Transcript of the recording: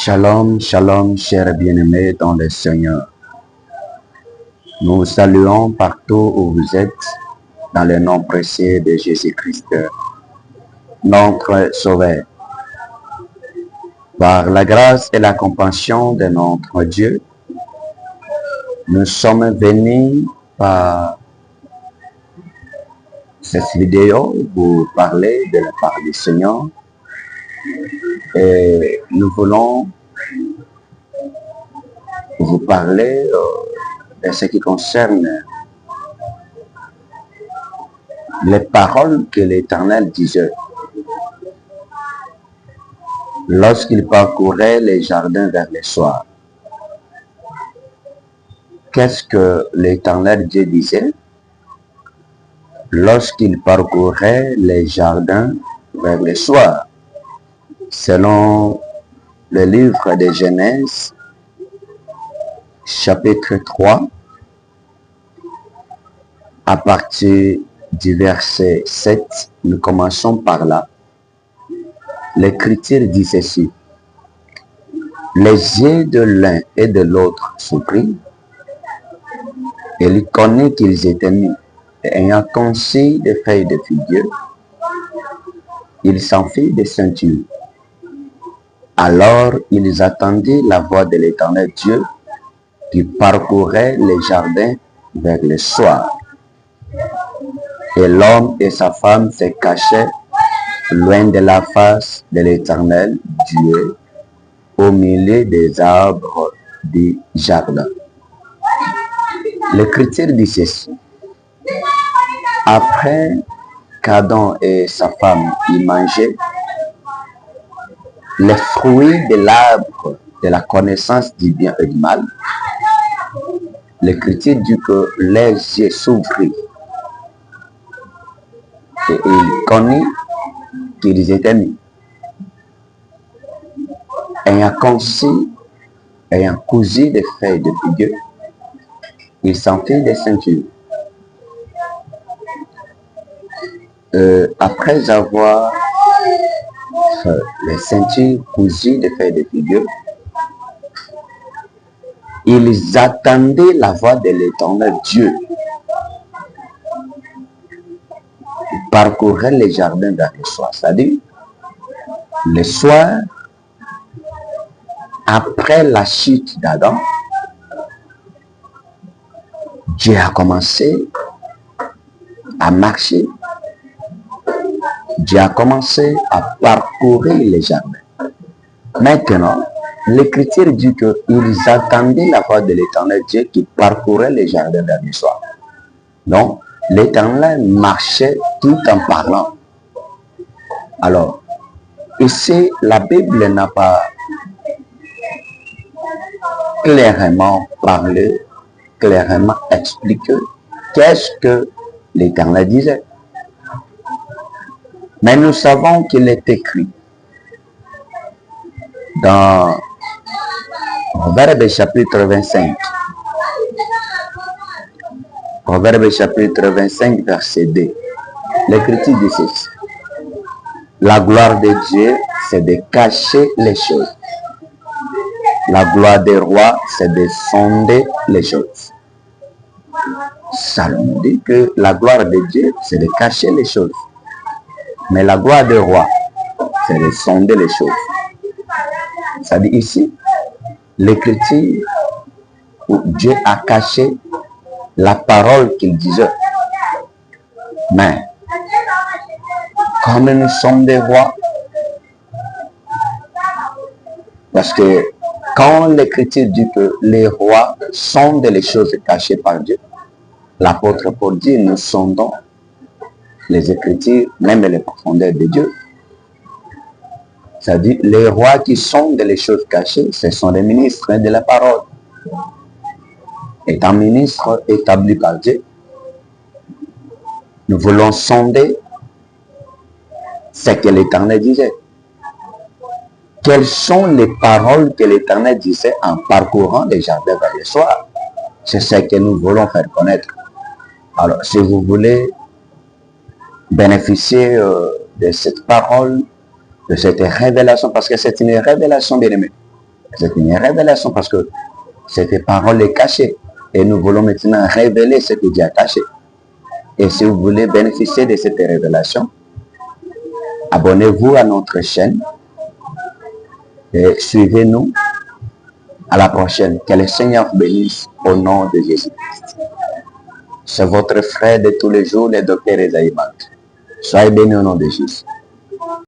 Shalom, shalom, chers bien-aimés dans le Seigneur. Nous vous saluons partout où vous êtes, dans le nom précieux de Jésus-Christ, notre Sauveur. Par la grâce et la compassion de notre Dieu, nous sommes venus par cette vidéo vous parler de la part du Seigneur. Et nous voulons vous parler de ce qui concerne les paroles que l'Éternel disait lorsqu'il parcourait les jardins vers le soir. Qu'est-ce que l'Éternel Dieu disait lorsqu'il parcourait les jardins vers le soir? Selon le livre de Genèse, chapitre 3, à partir du verset 7, nous commençons par là. L'Écriture dit ceci: les yeux de l'un et de l'autre s'ouvrirent, et il connut qu'ils étaient nus, et ayant conçu des feuilles de figuier, il s'en fit des ceintures. Alors ils attendirent la voix de l'Éternel Dieu qui parcourait les jardins vers le soir. Et l'homme et sa femme se cachaient loin de la face de l'Éternel Dieu, au milieu des arbres du jardin. L'Écriture dit ceci: après qu'Adam et sa femme y mangeaient les fruits de l'arbre de la connaissance du bien et du mal, l'Écriture dit que les yeux s'ouvrirent et il connut qu'ils étaient nus. Ayant cousu des feuilles de figuier, il s'en fit des ceintures. Après avoir les ceintures cousues de feuilles de figuier, ils attendaient la voix de l'Éternel Dieu. Ils parcouraient les jardins vers le soir, c'est-à-dire le soir, après la chute d'Adam, Dieu a commencé à marcher. Dieu a commencé à parcourir les jardins. Maintenant, l'Écriture dit qu'ils attendaient la voix de l'Éternel Dieu qui parcourait les jardins vers le soir. Donc, l'Éternel marchait tout en parlant. Alors, ici, la Bible n'a pas clairement parlé, clairement expliqué qu'est-ce que l'Éternel disait. Mais nous savons qu'il est écrit dans Proverbe chapitre 25. Proverbe chapitre 25, verset 2. L'Écriture dit ceci: la gloire de Dieu, c'est de cacher les choses. La gloire des rois, c'est de sonder les choses. Salomon dit que la gloire de Dieu, c'est de cacher les choses. Mais la gloire des rois, c'est de sonder les choses. Ça dit ici, l'Écriture où Dieu a caché la parole qu'il disait. Mais, comme nous sommes des rois, parce que quand l'Écriture dit que les rois sondent les choses cachées par Dieu, l'apôtre Paul dit: nous sondons les Écritures, même les profondeurs de Dieu. C'est-à-dire, les rois qui sondent les choses cachées, ce sont les ministres de la parole. Étant ministre établi par Dieu, nous voulons sonder ce que l'Éternel disait. Quelles sont les paroles que l'Éternel disait en parcourant les jardins vers le soir? C'est ce que nous voulons faire connaître. Alors, si vous voulez bénéficier de cette parole, de cette révélation, parce que c'est une révélation, bien aimée. C'est une révélation parce que cette parole est cachée. Et nous voulons maintenant révéler ce que Dieu a caché. Et si vous voulez bénéficier de cette révélation, abonnez-vous à notre chaîne et suivez-nous. À la prochaine. Que le Seigneur vous bénisse au nom de Jésus-Christ. C'est votre frère de tous les jours, le docteur Esaïe Bank. Soyez bénis au nom de Jésus.